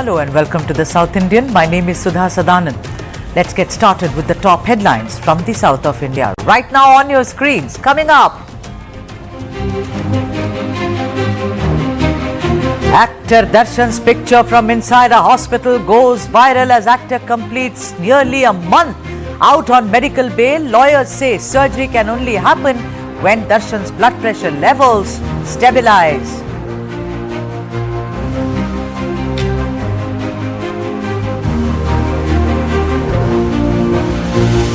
Hello and welcome to the South Indian. My name is Sudha Sadanand. Let's get started with the top headlines from the south of India. Right now on your screens, coming up. Actor Darshan's picture from inside a hospital goes viral as actor completes nearly a month out on medical bail. Lawyers say surgery can only happen when Darshan's blood pressure levels stabilize.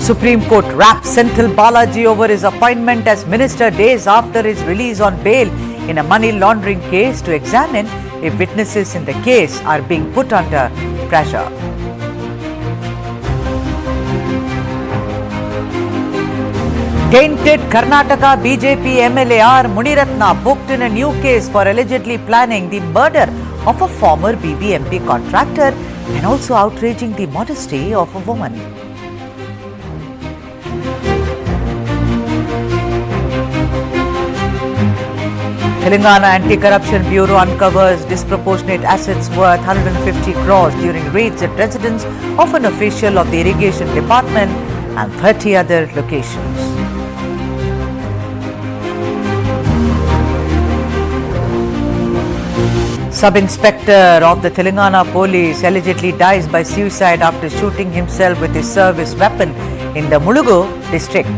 Supreme Court wraps Senthil Balaji over his appointment as minister days after his release on bail in a money laundering case to examine if witnesses in the case are being put under pressure. Tainted Karnataka BJP MLA R. Muniratna booked in a new case for allegedly planning the murder of a former BBMP contractor and also outraging the modesty of a woman. Telangana Anti-Corruption Bureau uncovers disproportionate assets worth 150 crores during raids at residence of an official of the Irrigation Department and 30 other locations. Sub-Inspector of the Telangana Police allegedly dies by suicide after shooting himself with his service weapon in the Mulugu district.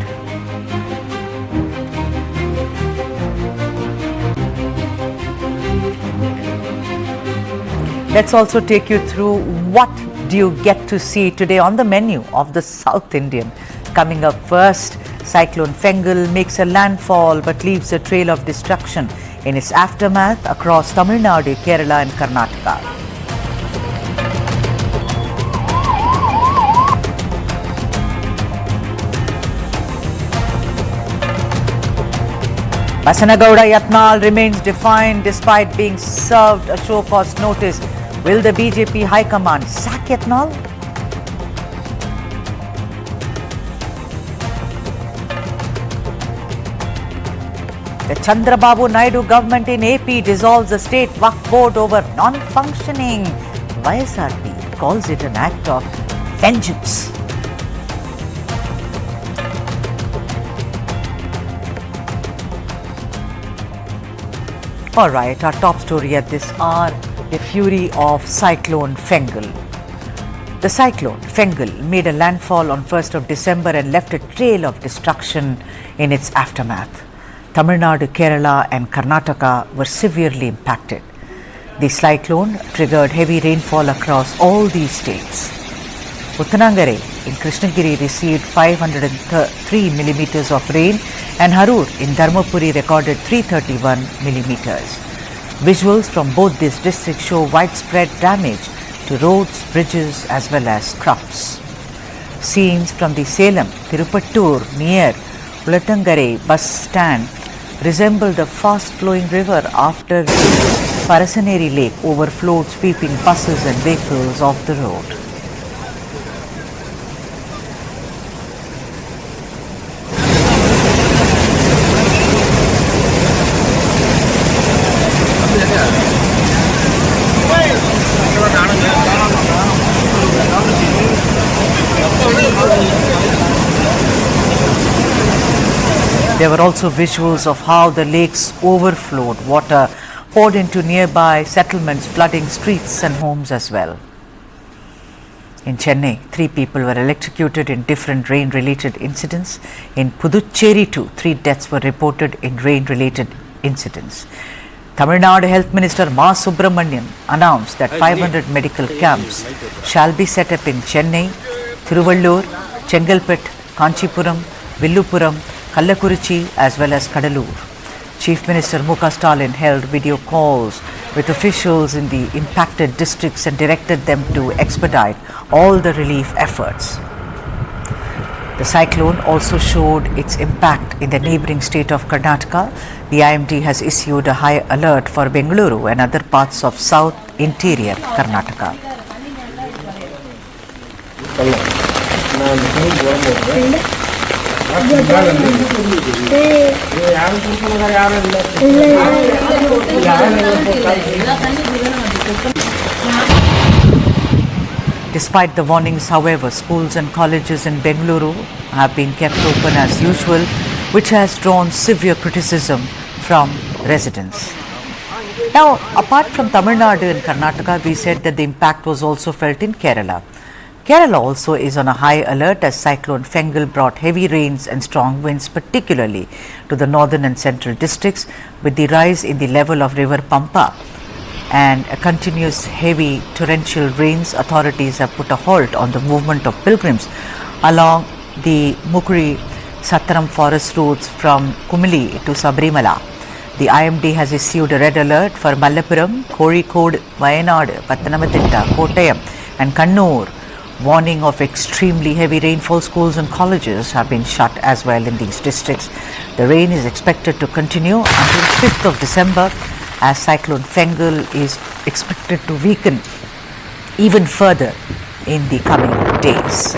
Let's also take you through what do you get to see today on the menu of the South Indian. Coming up first, Cyclone Fengal makes a landfall but leaves a trail of destruction in its aftermath across Tamil Nadu, Kerala and Karnataka. Basanagowda Yatnal remains defiant despite being served a show cause notice. Will the BJP High Command sack Yatnal? The Chandrababu Naidu government in AP dissolves the state Waqf Board over non-functioning. YSRCP calls it an act of vengeance. Alright, our top story at this hour, the fury of Cyclone Fengal. The cyclone Fengal made a landfall on 1st of December and left a trail of destruction in its aftermath. Tamil Nadu, Kerala and Karnataka were severely impacted. The cyclone triggered heavy rainfall across all these states. Uttanangare in Krishnagiri received 503 millimeters of rain and Harur in Dharmapuri recorded 331 millimeters. Visuals from both these districts show widespread damage to roads, bridges as well as crops. Scenes from the Salem-Tirupattur near Ulatangare bus stand resemble the fast-flowing river after the Parasaneri lake overflowed, sweeping buses and vehicles off the road. There were also visuals of how the lakes overflowed, water poured into nearby settlements, flooding streets and homes as well. In Chennai, 3 people were electrocuted in different rain-related incidents. In Puducherry too, 3 deaths were reported in rain-related incidents. Tamil Nadu Health Minister Ma Subramanian announced that 500 medical camps shall be set up in Chennai, Thiruvallur, Chengalpet, Kanchipuram, Villupuram, Kallakurichi as well as Kadalur. Chief Minister M.K. Stalin held video calls with officials in the impacted districts and directed them to expedite all the relief efforts. The cyclone also showed its impact in the neighbouring state of Karnataka. The IMD has issued a high alert for Bengaluru and other parts of south interior Karnataka. Despite the warnings, however, schools and colleges in Bengaluru have been kept open as usual, which has drawn severe criticism from residents. Now, apart from Tamil Nadu and Karnataka, we said that the impact was also felt in Kerala. Kerala also is on a high alert as Cyclone Fengal brought heavy rains and strong winds, particularly to the northern and central districts, with the rise in the level of river Pampa and a continuous heavy torrential rains. Authorities have put a halt on the movement of pilgrims along the Mukuri-Sattaram forest routes from Kumili to Sabrimala. The IMD has issued a red alert for Malappuram, Kozhikode, Wayanad, Pathanamthitta, Kottayam and Kannur. Warning of extremely heavy rainfall. Schools and colleges have been shut as well in these districts. The rain is expected to continue until 5th of December as Cyclone Fengal is expected to weaken even further in the coming days.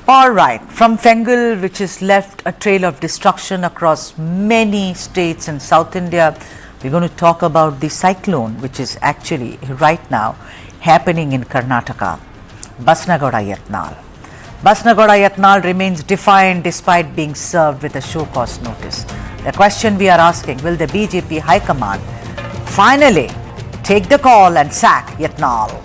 All right, from Fengal, which has left a trail of destruction across many states in South India, we're going to talk about the cyclone, which is actually right now happening in Karnataka. Basnagowda Yatnal. Basnagowda Yatnal remains defiant despite being served with a show cause notice. The question we are asking, will the BJP High Command finally take the call and sack Yatnal?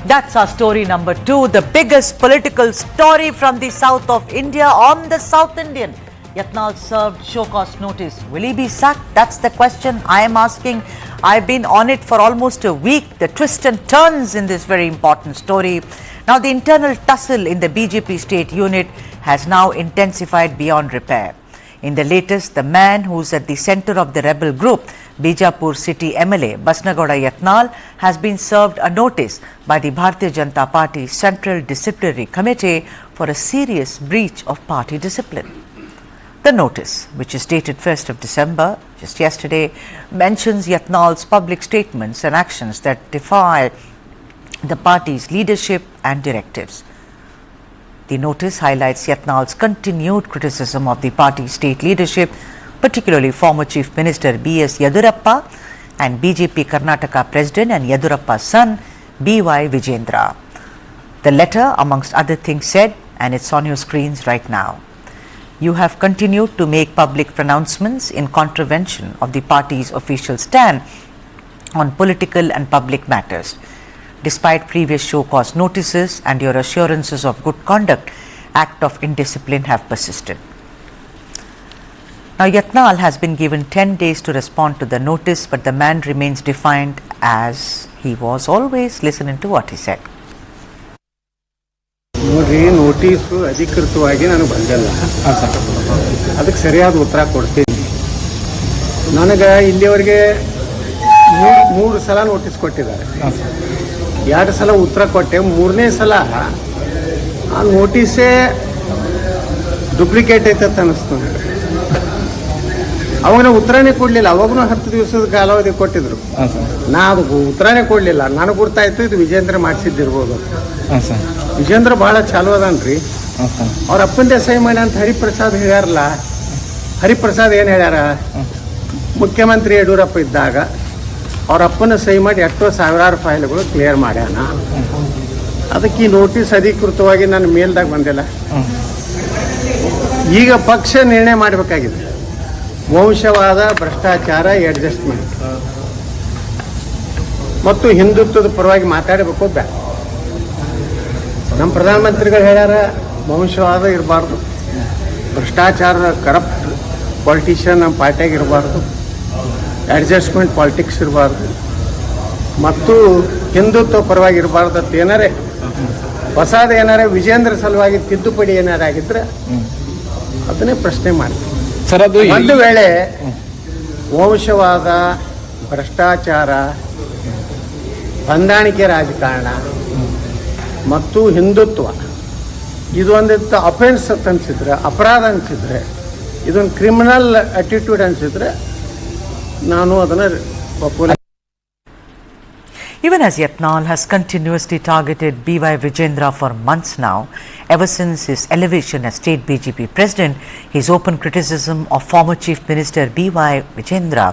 That's our story number 2, the biggest political story from the south of India on the South Indian. Yatnal served show cause notice. Will he be sacked? That's the question I am asking. I've been on it for almost a week. The twists and turns in this very important story. Now, the internal tussle in the BJP state unit has now intensified beyond repair. In the latest, the man who's at the center of the rebel group, Bijapur City MLA Basnagowda Yatnal, has been served a notice by the Bharatiya Janata Party Central Disciplinary Committee for a serious breach of party discipline. The notice, which is dated 1st of December, just yesterday, mentions Yatnal's public statements and actions that defy the party's leadership and directives. The notice highlights Yatnal's continued criticism of the party's state leadership, particularly former Chief Minister B.S. Yedurappa and BJP Karnataka President and Yedurappa's son B.Y. Vijendra. The letter, amongst other things, said, and it's on your screens right now, you have continued to make public pronouncements in contravention of the party's official stand on political and public matters. Despite previous show cause notices and your assurances of good conduct, act of indiscipline have persisted. Now, Yatnal has been given 10 days to respond to the notice, but the man remains defiant as he was always. Listen to what he said. ನೋಡ್ರಿ, notice ಅಧಿಕೃತವಾಗಿ ನನಗೆ ಬಂದಿಲ್ಲ. ಅದಕ್ಕೆ ಸರಿಯಾದ ಉತ್ತರ ಕೊಡ್ತೀನಿ. ನನಗೆ ಇಲ್ಲಿವರೆಗೆ ಮೂರು ಸಲ ನೋಟಿಸ್ ಕೊಟ್ಟಿದ್ದಾರೆ. 2 ಸಲ ಉತ್ತರ ಕೊಟ್ಟೆ. 3ನೇ ಸಲ ಆ ನೋಟಿಸೇ ಡೂಪ್ಲಿಕೇಟ್ ಐತಂತ ಅನ್ನಿಸ್ತು. ಅವಾಗ ನಾವು ಉತ್ತರನೇ ಕೊಡಲಿಲ್ಲ. ಅವಾಗೂ 10 ದಿವಸದ ಕಾಲಾವಧಿ ಕೊಟ್ಟಿದ್ರು. ನಾ ಅದಕ್ಕೆ ಉತ್ತರನೇ ಕೊಡಲಿಲ್ಲ. ನನಗೆ ಗೊತ್ತಾಯ್ತು ಇದು ವಿಜೇಂದ್ರ ಮಾಡಿಸಿದ್ದಿರ್ಬೋದು. ವಿಜೇಂದ್ರ ಭಾಳ ಚಾಲು ಅದಾನ್ರಿ. ಅವ್ರ ಅಪ್ಪಂದೇ ಸಹಿ ಮಾಡಿ ಅಂತ ಹರಿಪ್ರಸಾದ್ ಹೇಳ್ಯಾರಲ್ಲ. ಹರಿಪ್ರಸಾದ್ ಏನು ಹೇಳ್ಯಾರ, ಮುಖ್ಯಮಂತ್ರಿ ಯಡಿಯೂರಪ್ಪ ಇದ್ದಾಗ ಅವ್ರ ಅಪ್ಪನ ಸಹಿ ಮಾಡಿ ಎಷ್ಟೋ ಸಾವಿರಾರು ಫೈಲ್ಗಳು ಕ್ಲಿಯರ್ ಮಾಡ್ಯಾನ. ಅದಕ್ಕೆ ಈ ನೋಟಿಸ್ ಅಧಿಕೃತವಾಗಿ ನನ್ನ ಮೇಲ್ದಾಗ ಬಂದಿಲ್ಲ. ಈಗ ಪಕ್ಷ ನಿರ್ಣಯ ಮಾಡಬೇಕಾಗಿದೆ. ವಂಶವಾದ, ಭ್ರಷ್ಟಾಚಾರ, ಅಡ್ಜಸ್ಟ್ಮೆಂಟ್ ಮತ್ತು ಹಿಂದುತ್ವದ ಪರವಾಗಿ ಮಾತಾಡಬೇಕು. ಬ್ಯಾಡ, ನಮ್ಮ ಪ್ರಧಾನಮಂತ್ರಿಗಳು ಹೇಳ್ಯಾರ ವಂಶವಾದ ಇರಬಾರ್ದು, ಭ್ರಷ್ಟಾಚಾರ, ಕರಪ್ಟ್ ಪಾಲಿಟಿಷಿಯನ್ ನಮ್ಮ ಪಾರ್ಟಿಯಾಗ ಇರಬಾರ್ದು, ಅಡ್ಜಸ್ಟ್ಮೆಂಟ್ ಪಾಲಿಟಿಕ್ಸ್ ಇರಬಾರ್ದು ಮತ್ತು ಹಿಂದುತ್ವ ಪರವಾಗಿ ಇರಬಾರ್ದು ಅಂತ ಏನಾರೇ ಹೊಸದು ಏನಾರೇ ವಿಜೇಂದ್ರ ಸಲುವಾಗಿ ತಿದ್ದುಪಡಿ ಏನಾರು ಆಗಿದ್ರೆ ಅದನ್ನೇ ಪ್ರಶ್ನೆ ಮಾಡ್ತೀವಿ. ಸರ್ ಅದು ಒಂದು ವೇಳೆ ವಂಶವಾದ, ಭ್ರಷ್ಟಾಚಾರ, ಹೊಂದಾಣಿಕೆ ರಾಜಕಾರಣ ಮತ್ತು ಹಿಂದುತ್ವ ಇದೊಂದಿತ್ತು ಅಫೆನ್ಸ್ ಅಂತ ಅನಿಸಿದ್ರೆ, ಅಪರಾಧ ಅನಿಸಿದ್ರೆ, ಇದೊಂದು ಕ್ರಿಮಿನಲ್ ಅಟಿಟ್ಯೂಡ್ ಅನಿಸಿದ್ರೆ ನಾನು ಅದನ್ನು ಒಪ್ಪುವುದಿಲ್ಲ. Even as Yatnal has continuously targeted B.Y. Vijendra for months now, ever since his elevation as state BJP president, his open criticism of former Chief Minister B.Y. Vijendra,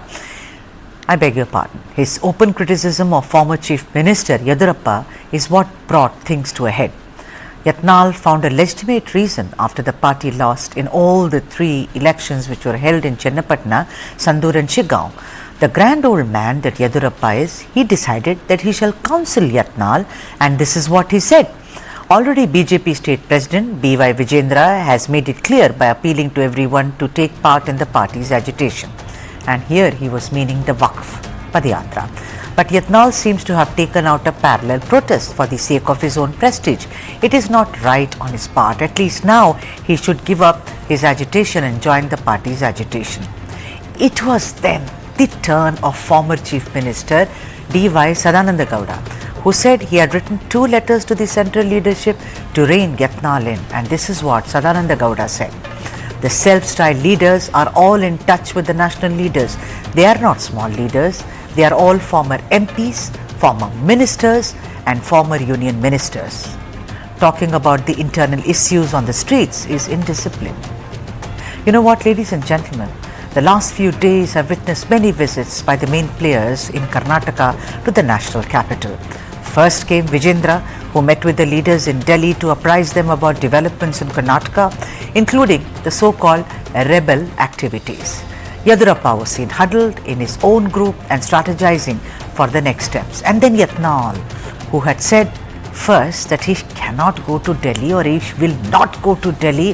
I beg your pardon, his open criticism of former Chief Minister Yediyurappa is what brought things to a head. Yatnal found a legitimate reason after the party lost in all the 3 elections which were held in Chennapatna, Sandur and Shiggaon. The grand old man that Yediyurappa is, he decided that he shall counsel Yatnal, and this is what he said. Already BJP state president B.Y. Vijendra has made it clear by appealing to everyone to take part in the party's agitation. And here he was meaning the Waqf Padayatra. But Yatnal seems to have taken out a parallel protest for the sake of his own prestige. It is not right on his part. At least now he should give up his agitation and join the party's agitation. It was then the turn of former Chief Minister D.Y. Sadananda Gowda, who said he had written 2 letters to the central leadership to rein Yatnal in, and this is what Sadananda Gowda said. The self-styled leaders are all in touch with the national leaders. They are not small leaders. They are all former MPs, former ministers and former union ministers. Talking about the internal issues on the streets is indiscipline. You know what, ladies and gentlemen? The last few days have witnessed many visits by the main players in Karnataka to the national capital. First came Vijendra, who met with the leaders in Delhi to apprise them about developments in Karnataka, including the so-called rebel activities. Yediyurappa was seen huddled in his own group and strategizing for the next steps. And then Yatnal, who had said first that he cannot go to Delhi, or he will not go to Delhi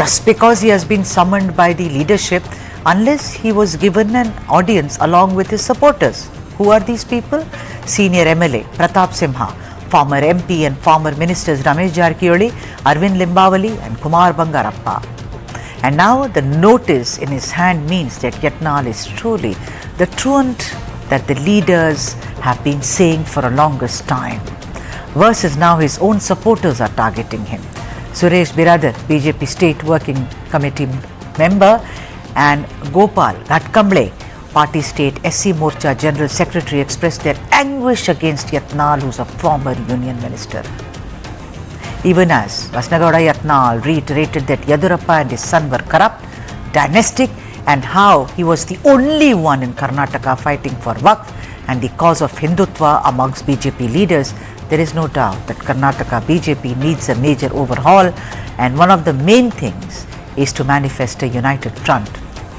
just because he has been summoned by the leadership, unless he was given an audience along with his supporters. Who are these people? Senior MLA Pratap Simha, former MP and former ministers Ramesh Jarkioli, Arvind Limbavali and Kumar Bangarappa. And now the notice in his hand means that Yatnal is truly the truant that the leaders have been saying for a longest time. Versus now his own supporters are targeting him. Suresh Biradar, BJP State Working Committee member, and Gopal Ghatkamble, Party State SC Morcha General Secretary, expressed their anguish against Yatnal, who is a former Union Minister. Even as Vasnagowda Yatnal reiterated that Yediyurappa and his son were corrupt, dynastic, and how he was the only one in Karnataka fighting for Waqf and the cause of Hindutva amongst BJP leaders, there is no doubt that Karnataka BJP needs a major overhaul, and one of the main things is to manifest a united front.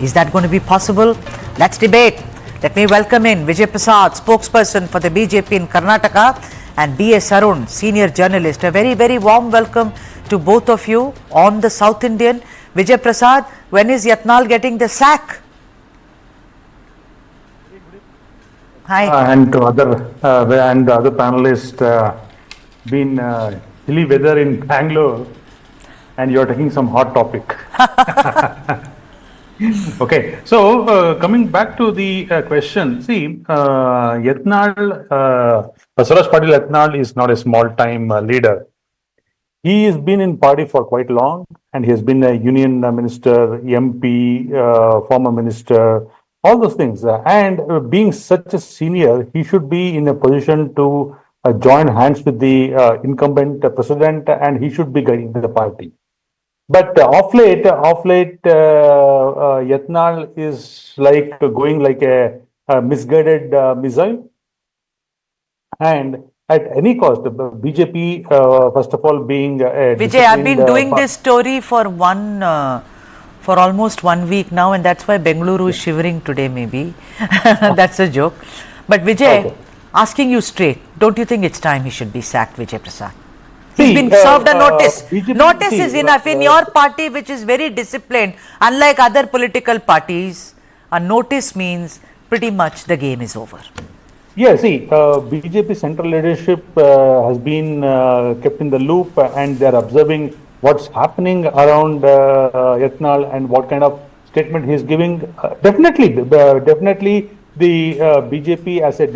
Is that going to be possible? Let's debate. Let me welcome in Vijay Prasad, spokesperson for the BJP in Karnataka, and B.S. Arun, senior journalist. A very, very warm welcome to both of you on the South Indian. Vijay Prasad, when is Yatnal getting the sack? Hi. And to other panelists, been chilly weather in Bangalore, and you're taking some hot topic. Okay, so coming back to the question, see, Yatnal, Suraj Patil Yatnal is not a small-time leader. He has been in party for quite long, and he has been a union minister, MP, former minister, all those things. And being such a senior, he should be in a position to join hands with the incumbent president, and he should be guiding the party. But off late, Yatnal is like going like a misguided missile, and at any cost, BJP, first of all, being Vijay, I've been doing this story for almost 1 week now, and that's why Bengaluru is shivering today, maybe. That's a joke. But Vijay, asking you straight, don't you think it's time he should be sacked, Vijay Prasad? He's been served a notice. BJP, notice is enough. In your party, which is very disciplined, unlike other political parties, a notice means pretty much the game is over. Yeah, see, BJP central leadership has been kept in the loop, and they're observing what's happening around Yatnal and what kind of statement he is giving, definitely the BJP as a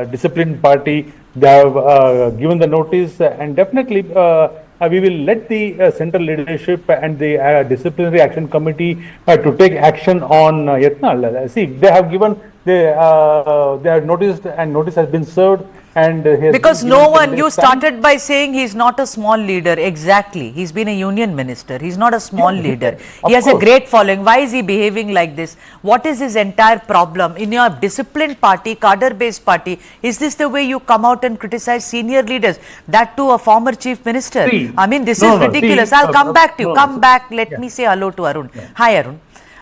disciplined party, they have given the notice, and definitely we will let the central leadership and the disciplinary action committee to take action on Yatnal. See, they have given, they have noticed, and notice has been served. And because no one, you started by saying he's not a small leader. Exactly. He's been a union minister. He's not a small leader. He has a great following. Why is he behaving like this? What is his entire problem? In your disciplined party, cadre-based party, is this the way you come out and criticize senior leaders? That too, a former chief minister. I mean, this is ridiculous. I'll come back to you. Come back. Let me say hello to Arun. Hi, Arun.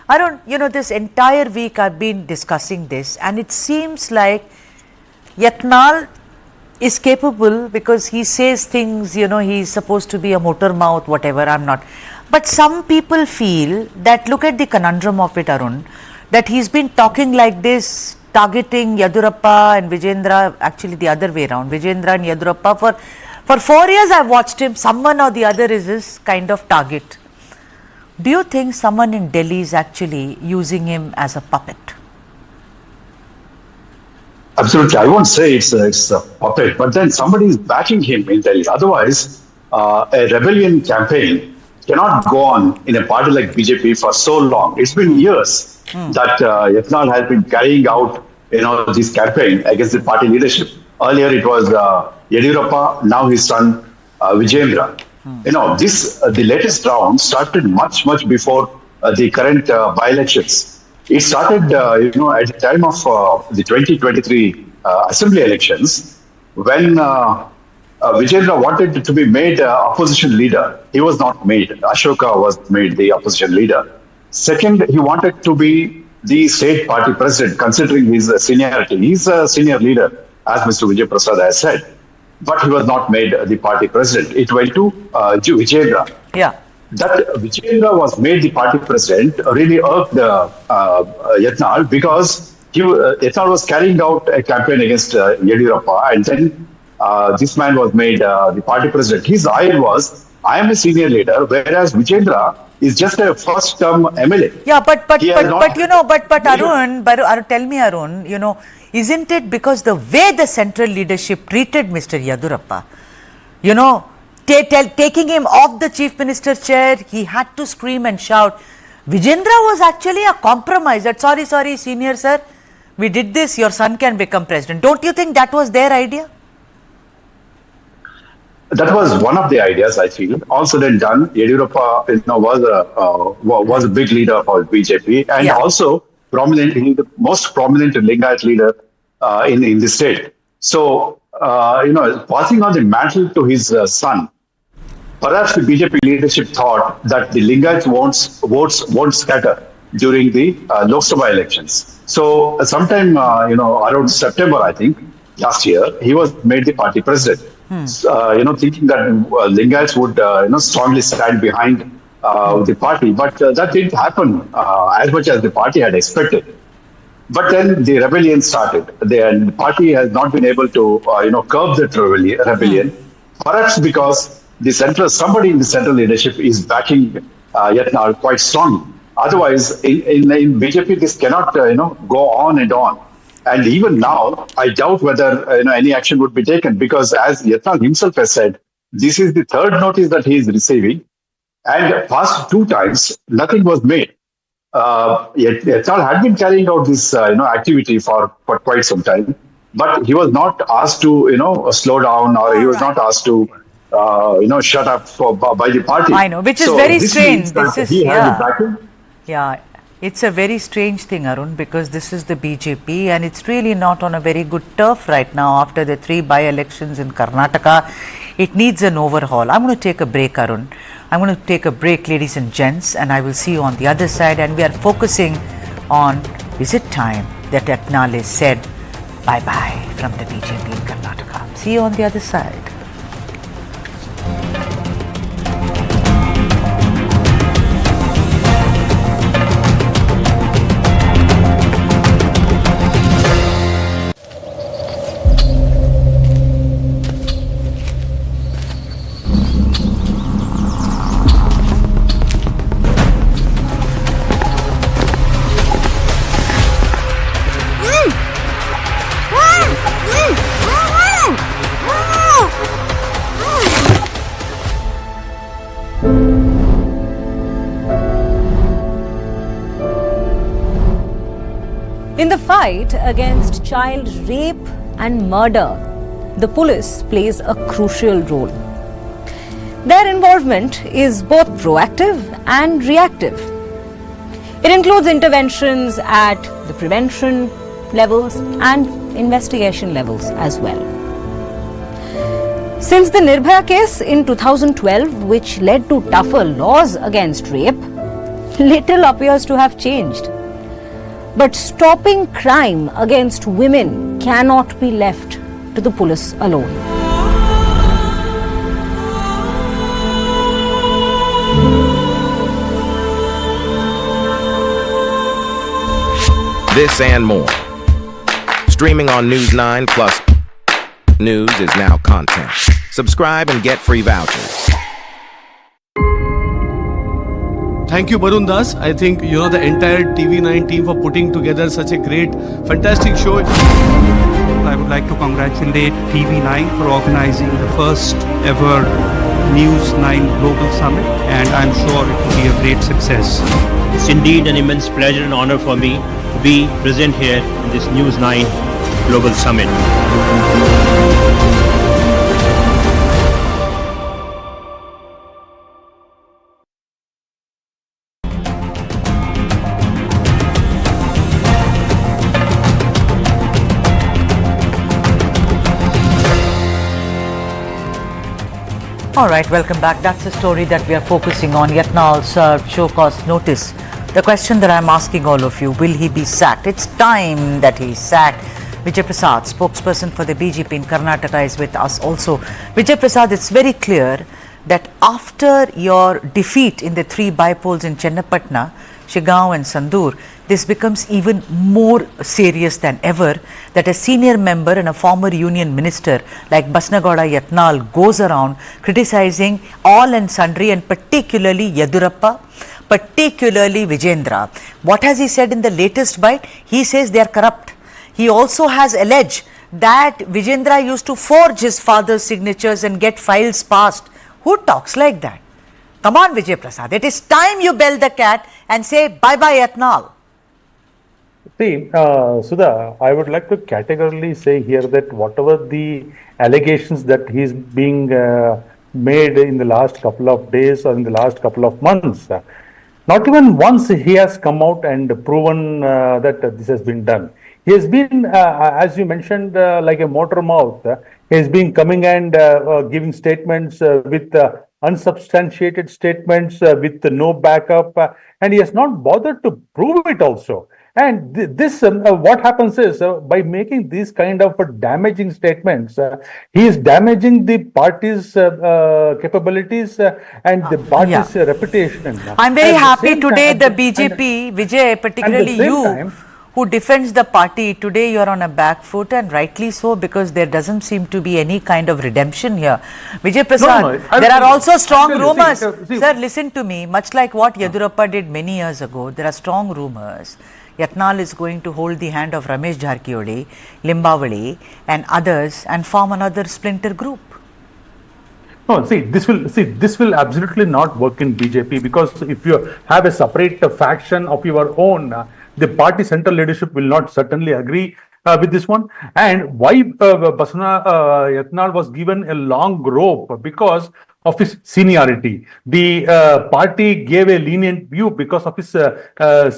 Arun, you know, this entire week I've been discussing this, and it seems like Yatnal is capable, because he says things, you know, he's supposed to be a motor mouth, whatever, I'm not. But some people feel that, look at the conundrum of it, Arun, that he's been talking like this, targeting Yadurappa and Vijayendra, actually the other way around, Vijayendra and Yadurappa. For 4 years I've watched him, someone or the other is his kind of target. Do you think someone in Delhi is actually using him as a puppet? Absolutely. I won't say it's a puppet, but then somebody is backing him in Delhi. Otherwise, a rebellion campaign cannot go on in a party like BJP for so long. It's been years that Yatnal has been carrying out, this campaign against the party leadership. Earlier it was Yadurappa, now his son Vijayendra. The latest round started much before the current by-elections. It started, at the time of the 2023 assembly elections, when Vijayendra wanted to be made opposition leader. He was not made. Ashoka was made the opposition leader. Second, he wanted to be the state party president, considering his seniority. He's a senior leader, as Mr. Vijay Prasad has said. But he was not made the party president. It went to Vijayendra. Yeah. That Vijayendra was made the party president really irked Yatnal, because Yatnal was carrying out a campaign against Yadurappa, and then this man was made the party president. His eye was, I am a senior leader, whereas Vijayendra is just a first-term MLA. Yeah, but Arun, tell me, Arun, isn't it because the way the central leadership treated Mr. Yadurappa, taking him off the chief minister's chair, he had to scream and shout. Vijayendra was actually a compromise that, sorry, senior sir, we did this, your son can become president. Don't you think that was their idea? That was one of the ideas, I feel. All said and done, Yadurappa was a big leader for BJP, and also the most prominent Lingayat leader in the state. So, passing on the mantle to his son, perhaps the BJP leadership thought that the Lingayat votes won't scatter during the Lok Sabha elections. So, sometime, around September, I think, last year, he was made the party president. Thinking that Lingayats would, strongly stand behind the party. But that didn't happen as much as the party had expected. But then the rebellion started. The party has not been able to, curb that rebellion. Perhaps because somebody in the central leadership is backing Yatnal quite strongly. Otherwise, in BJP, this cannot, go on and on. And even now, I doubt whether any action would be taken, because as Yatnal himself has said, this is the third notice that he is receiving, and past 2 times, nothing was made. Yatnal had been carrying out this activity for quite some time, but he was not asked to slow down, or he was not asked to shut up by the party. I know, which is very strange. Yeah. It's a very strange thing, Arun, because this is the BJP and it's really not on a very good turf right now after the 3 by-elections in Karnataka. It needs an overhaul. I'm going to take a break, Arun. I'm going to take a break, ladies and gents, and I will see you on the other side. And we are focusing on, is it time that Yatnal said bye-bye from the BJP in Karnataka? See you on the other side. In the fight against child rape and murder, the police plays a crucial role. Their involvement is both proactive and reactive. It includes interventions at the prevention levels and investigation levels as well. Since the Nirbhaya case in 2012, which led to tougher laws against rape, little appears to have changed. But stopping crime against women cannot be left to the police alone. This and more. Streaming on News 9 Plus. News is now content. Subscribe and get free vouchers. Thank you, Barun Das. I think the entire TV9 team for putting together such a great, fantastic show. I would like to congratulate TV9 for organizing the first ever News 9 Global Summit, and I'm sure it will be a great success. It's indeed an immense pleasure and honor for me to be present here in this News 9 Global Summit. All right, welcome back. That's the story that we are focusing on. Yatnal served show cause notice. The question that I'm asking all of you, will he be sacked? It's time that he's sacked. Vijay Prasad, spokesperson for the BJP in Karnataka, is with us also. Vijay Prasad, it's very clear that after your defeat in the 3 by-polls in Chennapatna, Shigaon and Sandur, this becomes even more serious than ever that a senior member and a former union minister like Basnagowda Yatnal goes around criticizing all and sundry, and particularly Yedurappa, particularly Vijendra. What has he said in the latest bite? He says they are corrupt. He also has alleged that Vijendra used to forge his father's signatures and get files passed. Who talks like that? Come on, Vijay Prasad. It is time you bell the cat and say bye-bye Yatnal. See, Sudha, I would like to categorically say here that whatever the allegations that he's being made in the last couple of days or in the last couple of months, not even once he has come out and proven that this has been done. He has been, as you mentioned, like a motor mouth. He has been coming and giving statements with unsubstantiated statements with no backup, and he has not bothered to prove it also. And this, what happens is, by making these kind of damaging statements, he is damaging the party's capabilities and the party's reputation. I'm very happy today the BJP, Vijay, particularly you, who defends the party, today you're on a back foot, and rightly so, because there doesn't seem to be any kind of redemption here. Vijay Prasad, there are also strong rumors. Sir, listen to me. Much like what Yedurappa did many years ago, there are strong rumors. Yatnal is going to hold the hand of Ramesh Jarkioli, Limbavali and others and form another splinter group. No, this will absolutely not work in BJP, because if you have a separate faction of your own, the party central leadership will not certainly agree with this one. And why Yatnal was given a long rope? Because of his seniority. The party gave a lenient view because of his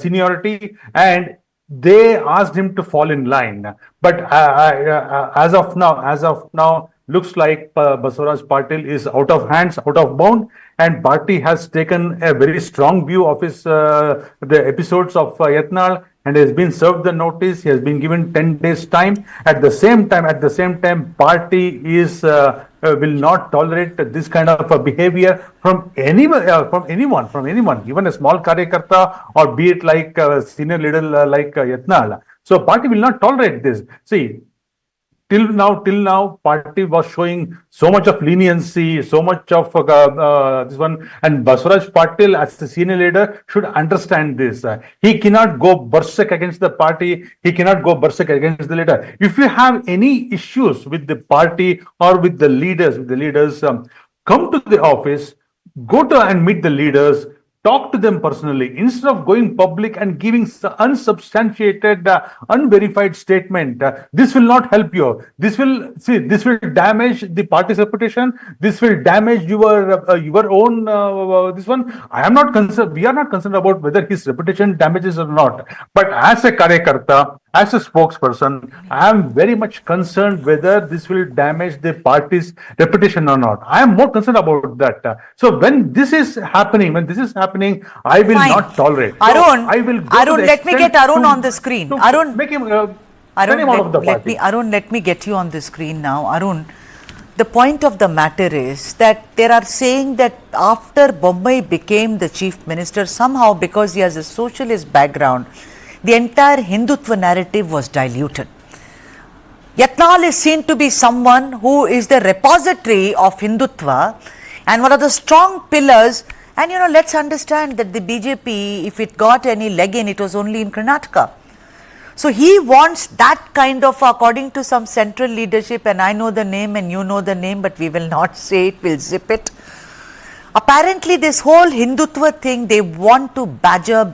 seniority, and they asked him to fall in line. But as of now, looks like Basavaraj Patil is out of hands, out of bound, and party has taken a very strong view of his the episodes of Yatnal, and has been served the notice. He has been given 10 days time. At the same time, party is will not tolerate this kind of behavior from anyone, even a small karyakarta, or be it like a senior leader like Yatnal. So party will not tolerate this. See, till now, party was showing so much of leniency, so much of this one, and Basavaraj Patil as the senior leader should understand this. He cannot go berserk against the party. He cannot go berserk against the leader. If you have any issues with the party or with the leaders, come to the office, go to and meet the leaders, talk to them personally instead of going public and giving unsubstantiated, unverified statement. This will not help you. This will damage the party's reputation. This will damage your own this one. I am not concerned. We are not concerned about whether his reputation damages or not. But as a Karyakarta, as a spokesperson, I am very much concerned whether this will damage the party's reputation or not. I am more concerned about that. So when this is happening, I will not tolerate. Arun, so I will Arun, let me get Arun on the screen. Arun, make him, Arun, out of the party. Let me get you on the screen now. Arun, the point of the matter is that they are saying that after Bombay became the chief minister, somehow because he has a socialist background, the entire Hindutva narrative was diluted. Yatnal is seen to be someone who is the repository of Hindutva and one of the strong pillars. And let's understand that the BJP, if it got any leg in, it was only in Karnataka. So he wants that kind of, according to some central leadership, and I know the name and you know the name, but we will not say it, we'll zip it. Apparently this whole Hindutva thing, they want to badger.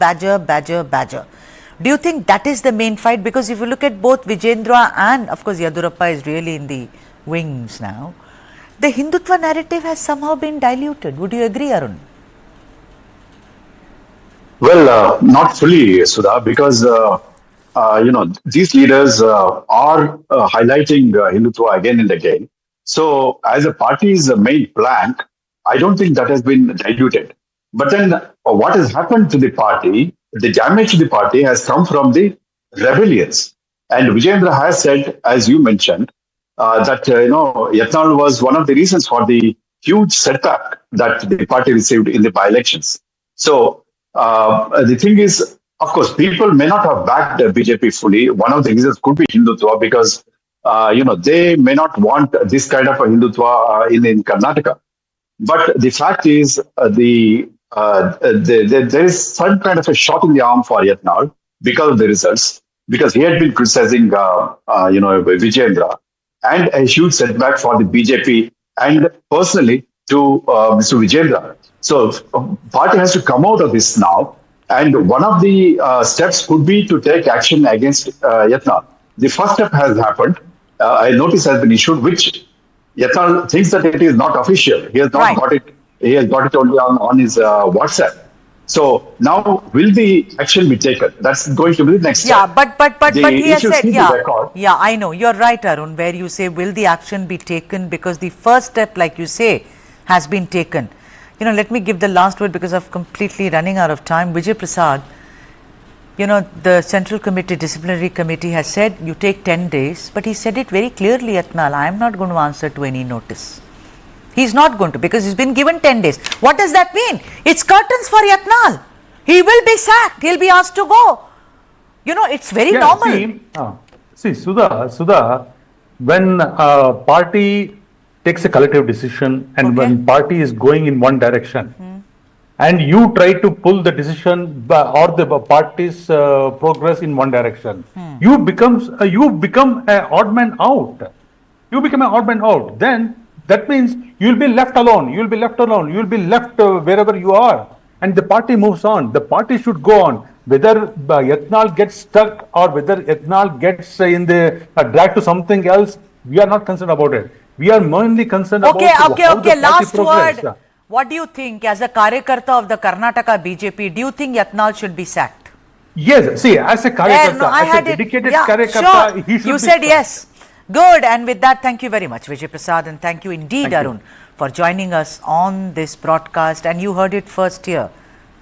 Do you think that is the main fight? Because if you look at both Vijendra and, of course, Yadurappa is really in the wings now, the Hindutva narrative has somehow been diluted. Would you agree, Arun? Well, not fully, Sudha, because these leaders are highlighting Hindutva again and again. So, as a party's main plank, I don't think that has been diluted. But then, what has happened to the party? The damage to the party has come from the rebellions. And Vijendra has said, as you mentioned, that Yatnal was one of the reasons for the huge setback that the party received in the by-elections. So the thing is, of course, people may not have backed BJP fully. One of the reasons could be Hindutva because they may not want this kind of a Hindutva in Karnataka. But the fact is, there is some kind of a shot in the arm for Yatnal because of the results, because he had been criticizing, Vijendra, and a huge setback for the BJP and personally to Mr. Vijendra. So, party has to come out of this now, and one of the steps could be to take action against Yatnal. The first step has happened. A notice has been issued, which Yatnal thinks that it is not official. He has not got it. He has got it only on his WhatsApp. So now, will the action be taken? That's going to be the next step. Yeah, but he has said, yeah, I know. You're right, Arun, where you say, will the action be taken? Because the first step, like you say, has been taken. Let me give the last word because I'm completely running out of time. Vijay Prasad, the Central Committee, Disciplinary Committee has said you take 10 days, but he said it very clearly, Yatnal, I am not going to answer to any notice. He's not going to, because he's been given 10 days. What does that mean? It's curtains for Yatnal. He will be sacked. He'll be asked to go. It's very normal. See, Sudha, when a party takes a collective decision and when party is going in one direction and you try to pull the decision or the party's progress in one direction, you become an odd man out. You become an odd man out. Then that means you will be left alone. You will be left wherever you are. And the party moves on. The party should go on. Whether Yatnal gets stuck or whether Yatnal gets dragged to something else, we are not concerned about it. We are mainly concerned about how the party last progress. word. What do you think, as a Karyakarta of the Karnataka BJP, do you think Yatnal should be sacked? Yes, see, as a Karyakarta, as a dedicated Karyakarta, he should be sacked. You said yes. Good. And with that, thank you very much, Vijay Prasad, and thank you indeed, Arun, for joining us on this broadcast. And you heard it first here.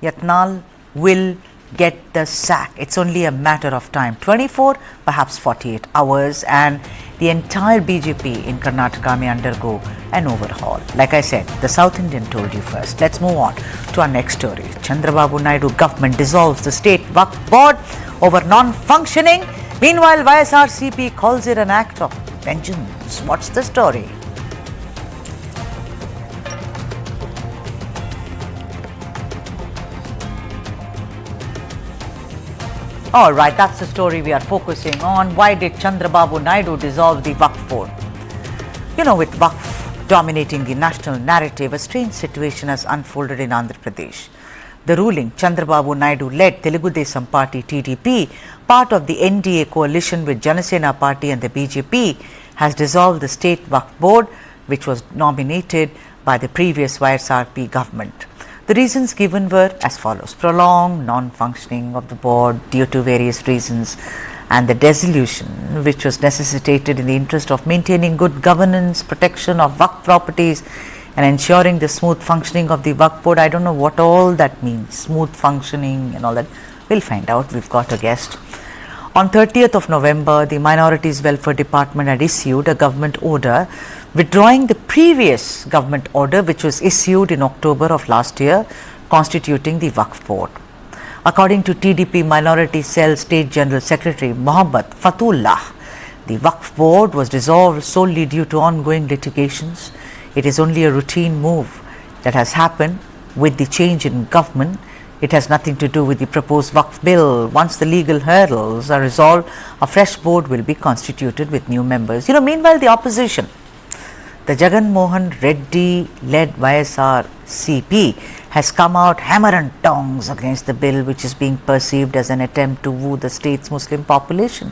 Yatnal will get the sack. It's only a matter of time. 24, perhaps 48 hours, and the entire BJP in Karnataka may undergo an overhaul. Like I said, the South Indian told you first. Let's move on to our next story. Chandrababu Naidu government dissolves the state Waqf Board over non-functioning. Meanwhile, YSRCP calls it an act of vengeance. What's the story? All right, that's the story we are focusing on. Why did Chandrababu Naidu dissolve the Waqf Board? With Waqf dominating the national narrative, a strange situation has unfolded in Andhra Pradesh. The ruling Chandrababu Naidu-led Telugu Desam Party (TDP), part of the NDA coalition with Janasena Party and the BJP, has dissolved the state Waqf Board, which was nominated by the previous YSRCP government. The reasons given were as follows: prolonged non-functioning of the board due to various reasons, and the dissolution which was necessitated in the interest of maintaining good governance, protection of Waqf properties, and ensuring the smooth functioning of the Waqf Board. I don't know what all that means, smooth functioning and all that. We'll find out. We've got a guest. On 30th of November, the Minorities Welfare Department had issued a government order withdrawing the previous government order which was issued in October of last year constituting the Waqf Board. According to TDP Minority Cell State General Secretary Mohammad Fatullah, the Waqf Board was dissolved solely due to ongoing litigations. It is only a routine move that has happened with the change in government. It has nothing to do with the proposed Waqf bill. Once the legal hurdles are resolved, a fresh board will be constituted with new members. Meanwhile, the opposition, the Jagan Mohan Reddy-led YSRCP, has come out hammer and tongs against the bill, which is being perceived as an attempt to woo the state's Muslim population.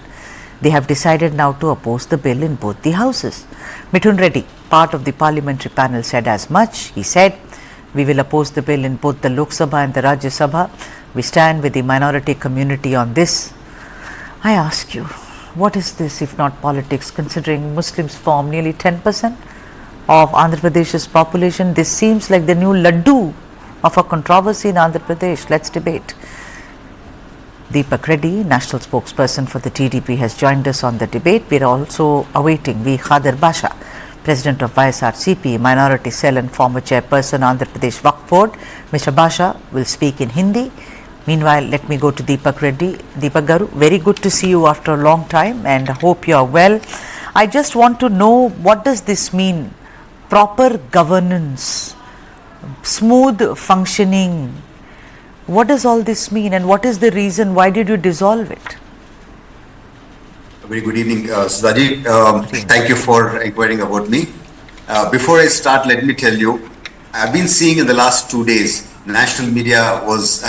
They have decided now to oppose the bill in both the houses. Mithun Reddy, part of the parliamentary panel, said as much. He said, "We will oppose the bill in both the Lok Sabha and the Rajya Sabha. We stand with the minority community on this." I ask you, what is this if not politics, considering Muslims form nearly 10% of Andhra Pradesh's population? This seems like the new laddu of a controversy in Andhra Pradesh. Let's debate. Deepak Reddy, national spokesperson for the TDP, has joined us on the debate. We are also awaiting V. Khader Basha, President of YSRCP, Minority Cell and former Chairperson, Andhra Pradesh Waqf Board. Mr. Basha will speak in Hindi. Meanwhile, let me go to Deepak Reddy. Deepak Garu, very good to see you after a long time and I hope you are well. I just want to know, what does this mean? Proper governance, smooth functioning. What does all this mean and what is the reason? Why did you dissolve it? Very good evening, Sudhaji. Thank you for inquiring about me. Before I start, let me tell you, I've been seeing in the last 2 days, national media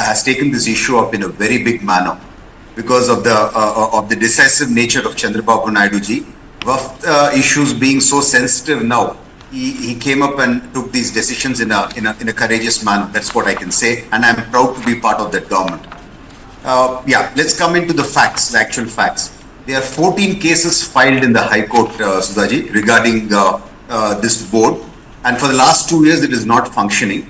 has taken this issue up in a very big manner because of the decisive nature of Chandrababu Naidu ji. Issues being so sensitive now, he came up and took these decisions in a courageous manner. That's what I can say, and I'm proud to be part of that government. Let's come into the facts, the actual facts. There are 14 cases filed in the High Court, Sudhaji, regarding this board, and for the last 2 years it is not functioning.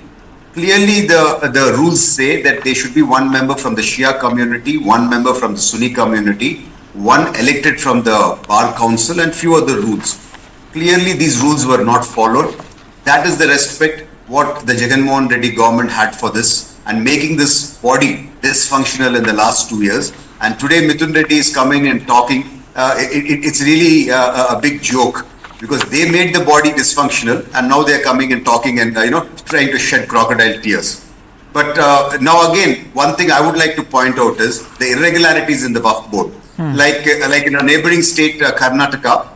Clearly, the rules say that there should be one member from the Shia community, one member from the Sunni community, one elected from the Bar Council, and few other rules. Clearly, these rules were not followed. That is the respect what the Jagan Mohan Reddy government had for this and making this body dysfunctional in the last 2 years. And today, Mithun Reddy is coming and talking. It's really a big joke because they made the body dysfunctional and now they're coming and talking and trying to shed crocodile tears. But now again, one thing I would like to point out is the irregularities in the Waqf Board. Like in a neighboring state, Karnataka,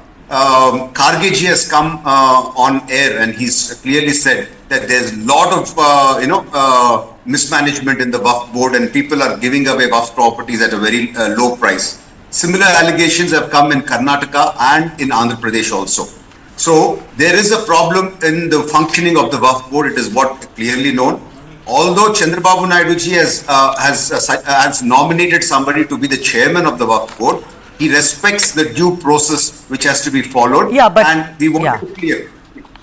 Kargeji has come on air and he's clearly said that there's a lot of mismanagement in the Waqf Board and people are giving away Waqf properties at a very low price. Similar allegations have come in Karnataka and in Andhra Pradesh also. So there is a problem in the functioning of the Waqf Board. It is what clearly known. Although Chandrababu Naidu ji has nominated somebody to be the chairman of the Waqf Board, he respects the due process which has to be followed. And we want to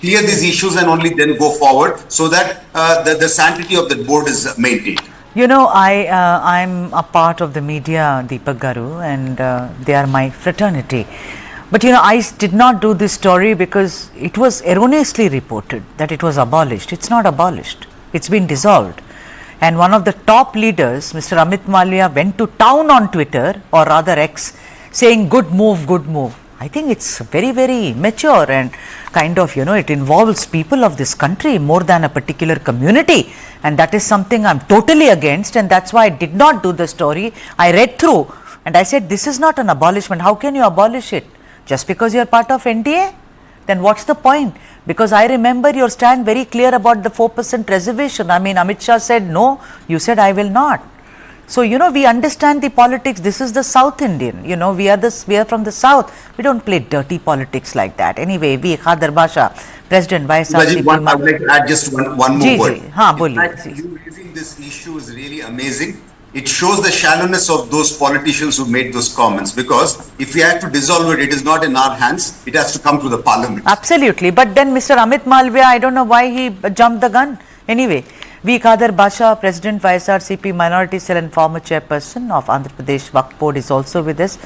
clear these issues and only then go forward so that the sanctity of the board is maintained. I'm a part of the media, Deepak Garu, and they are my fraternity. But I did not do this story because it was erroneously reported that it was abolished. It's not abolished. It's been dissolved. And one of the top leaders, Mr. Amit Malia, went to town on Twitter, or rather X, saying good move, good move. I think it's very, very mature and kind of, it involves people of this country more than a particular community. And that is something I'm totally against, and that's why I did not do the story. I read through and I said, this is not an abolishment. How can you abolish it? Just because you're part of NDA? then what's the point? Because I remember your stand very clear about the 4% reservation. I mean, Amit Shah said no, you said I will not. So, we understand the politics. This is the South Indian, we are from the South. We don't play dirty politics like that. Anyway, Khader Basha, President YSRCP. I would like to add just one more word. In fact, you raising this issue is really amazing. It shows the shallowness of those politicians who made those comments, because if we have to dissolve it, it is not in our hands. It has to come to the parliament. Absolutely. But then Mr. Amit Malviya, I don't know why he jumped the gun. Anyway, Khader Basha, President YSRCP Minority Cell and former chairperson of Andhra Pradesh Waqf Board is also with us.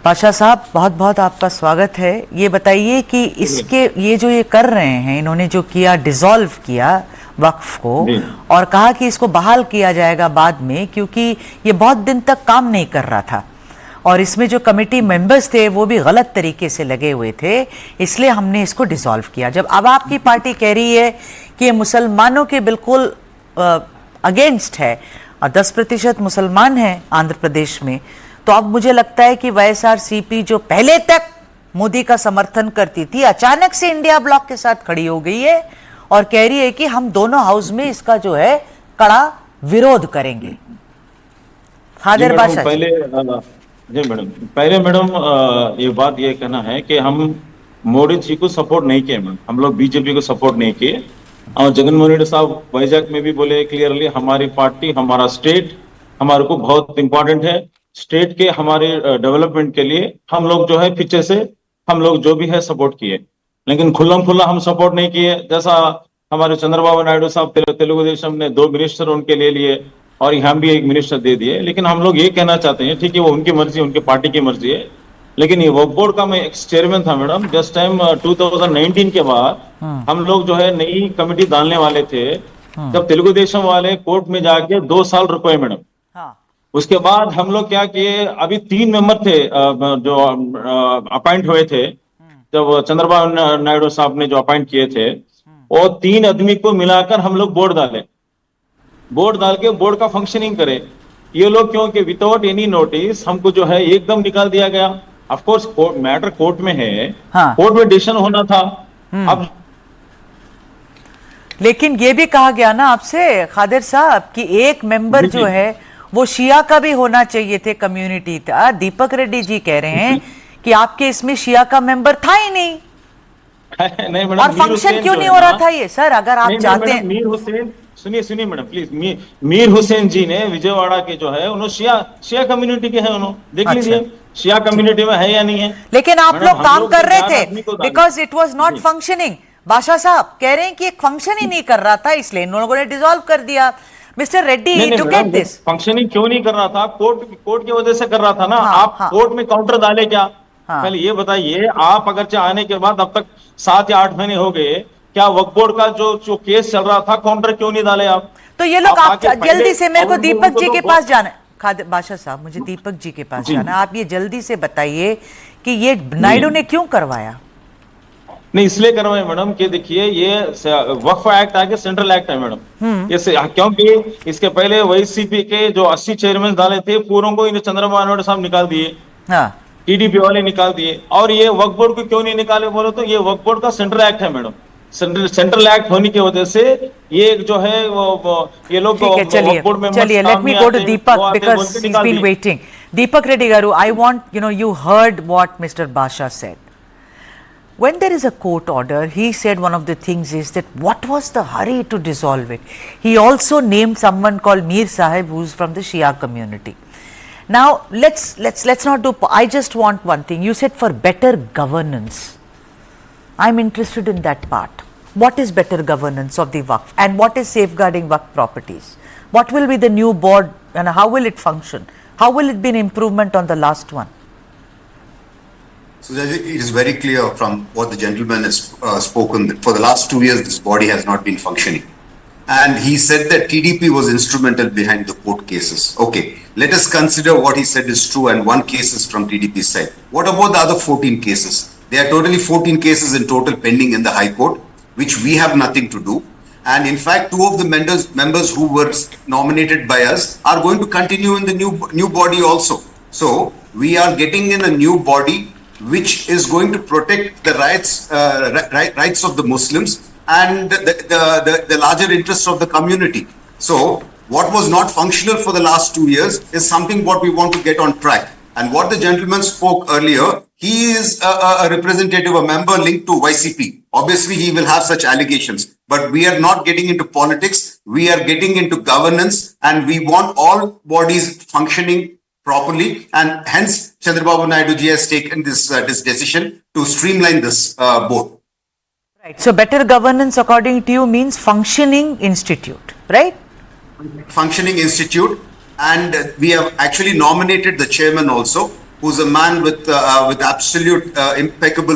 बादशाह साहब, बहुत बहुत आपका स्वागत है. ये बताइए कि इसके ये जो ये कर रहे हैं, इन्होंने जो किया, डिसॉल्व किया वक्फ को और कहा कि इसको बहाल किया जाएगा बाद में, क्योंकि ये बहुत दिन तक काम नहीं कर रहा था और इसमें जो कमेटी मेंबर्स थे वो भी गलत तरीके से लगे हुए थे, इसलिए हमने इसको डिसॉल्व किया. जब अब आपकी पार्टी कह रही है कि ये मुसलमानों के बिल्कुल अगेंस्ट है और 10% मुसलमान हैं आंध्र प्रदेश में, तो अब मुझे लगता है कि YSRCP जो पहले तक मोदी का समर्थन करती थी, अचानक से इंडिया ब्लॉक के साथ खड़ी हो गई है और कह रही है कि हम दोनों हाउस में इसका जो है कड़ा विरोध करेंगे. खादर बादशाह जी मैडम, ये बात ये कहना है कि हम मोदी जी को सपोर्ट नहीं किए मैम, हम लोग बीजेपी को सपोर्ट नहीं किए. और जगनमोहन रेड्डी साहब वाइजैक में भी बोले क्लियरली, हमारी पार्टी, हमारा स्टेट हमारे को बहुत इंपॉर्टेंट है. स्टेट के हमारे डेवलपमेंट के लिए हम लोग जो है पीछे से हम लोग जो भी है सपोर्ट किए, लेकिन खुल्लम खुल्ला हम सपोर्ट नहीं किए. जैसा हमारे चंद्रबाबू नायडू साहब तेलुगु देशम ने 2 मिनिस्टर उनके ले लिए और यहाँ भी 1 मिनिस्टर दे दिए. लेकिन हम लोग ये कहना चाहते हैं, ठीक है वो उनकी मर्जी, उनकी पार्टी की मर्जी है, लेकिन ये वक्फ बोर्ड का मैं एक्स चेयरमैन था मैडम. जस्ट टाइम 2019 के बाद हम लोग जो है नई कमेटी डालने वाले थे, जब तेलुगु देशम वाले कोर्ट में जाके 2 साल रुके मैडम. उसके बाद हम लोग क्या किए, अभी 3 मेंबर थे जो अपॉइंट हुए थे, जब चंद्रबाबू नायडू साहब ने जो अपॉइंट किए थे, और 3 आदमी को मिलाकर हम लोग बोर्ड डाले. बोर्ड डाल के बोर्ड का फंक्शनिंग करे. ये लोग क्योंकि विदाउट एनी नोटिस हमको जो है एकदम निकाल दिया गया. ऑफ कोर्स मैटर कोर्ट में है, कोर्ट में डिसीजन होना था. अब लेकिन ये भी कहा गया ना आपसे खादर साहब कि एक मेंबर जो है वो शिया का भी होना चाहिए थे, कम्युनिटी था. दीपक रेड्डी जी कह रहे हैं कि आपके इसमें शिया का मेंबर था ही नहीं. नहीं मैडम, और फंक्शन क्यों नहीं हो रहा था ये सर? अगर आप चाहते हैं, मीर हुसैन, सुनिए मैडम प्लीज, मीर हुसैन जी ने विजयवाड़ा के जो है उन्होंने शिया कम्युनिटी के हैं, उन्होंने देख लीजिए शिया कम्युनिटी में है या नहीं है. लेकिन आप लोग काम कर रहे थे because it was not functioning. बादशाह साहब कह रहे हैं कि एक फंक्शन ही नहीं कर रहा था, इसलिए इन लोगों ने डिसॉल्व कर दिया. Mister Reddy, to get this, functioning क्यों नहीं कर रहा था? कोर्ट की वजह से कर रहा था ना. आप कोर्ट में काउंटर डाले क्या? पहले ये बताइए. आप अगर आने के बाद अब तक 7 या 8 महीने हो गए, क्या वक्फ बोर्ड का जो केस चल रहा था, काउंटर क्यों नहीं डाले आप? तो ये लोग आप जल्दी से, मेरे को दीपक जी के पास जाना है. खादर बादशाह साहब, मुझे दीपक जी के पास जाना है. आप ये जल्दी से बताइए कि ये नायडू ने क्यों करवाया? नहीं, इसलिए करवाए मैडम कि देखिए ये वक्फ एक्ट आगे सेंट्रल एक्ट है मैडम. क्योंकि इसके पहले YSCP के जो 80 चेयरमैन डाले थे, पूरों को इन्हें चंद्रबाबू नायडू साहब निकाल दिए, TDP वाले निकाल दिए. और ये वक्फ बोर्ड को क्यों नहीं निकाले बोलो तो ये वक्फ बोर्ड का सेंट्रल एक्ट है मैडम. सेंट्रल एक्ट होने की वजह से ये जो है ये लोग वक्फ बोर्ड में let me go to Deepak because he is been waiting. Deepak Reddy garu, I want you heard what Mr. Basha said. When there is a court order, he said one of the things is that what was the hurry to dissolve it? He also named someone called Mir Sahib, who's from the Shia community. Now let's not do. I just want one thing. You said for better governance. I'm interested in that part. What is better governance of the Waqf and what is safeguarding Waqf properties? What will be the new board and how will it function? How will it be an improvement on the last one? So it is very clear from what the gentleman has spoken that for the last 2 years this body has not been functioning. And he said that TDP was instrumental behind the court cases. Okay, let us consider what he said is true and 1 case is from TDP's side. What about the other 14 cases? There are totally 14 cases in total pending in the High Court, which we have nothing to do. And in fact, 2 of the members who were nominated by us are going to continue in the new body also. So we are getting in a new body which is going to protect the rights of the Muslims and the larger interests of the community. So what was not functional for the last 2 years is something what we want to get on track. And what the gentleman spoke earlier, he is a representative, a member linked to YCP. Obviously, he will have such allegations. But we are not getting into politics. We are getting into governance, and we want all bodies functioning properly. And hence, Chandrababu Naidu ji has taken this decision to streamline this board. Right. So better governance, according to you, means functioning institute, right? Functioning institute. And we have actually nominated the chairman also, who's a man with absolute impeccable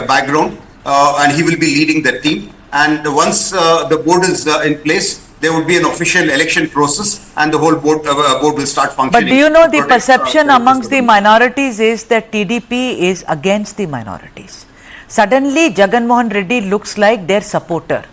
background, and he will be leading the team. And once the board is in place, there will be an official election process, and the whole board will start functioning. But do you know the perception amongst the minorities is that TDP is against the minorities? Suddenly, Jagan Mohan Reddy looks like their supporter.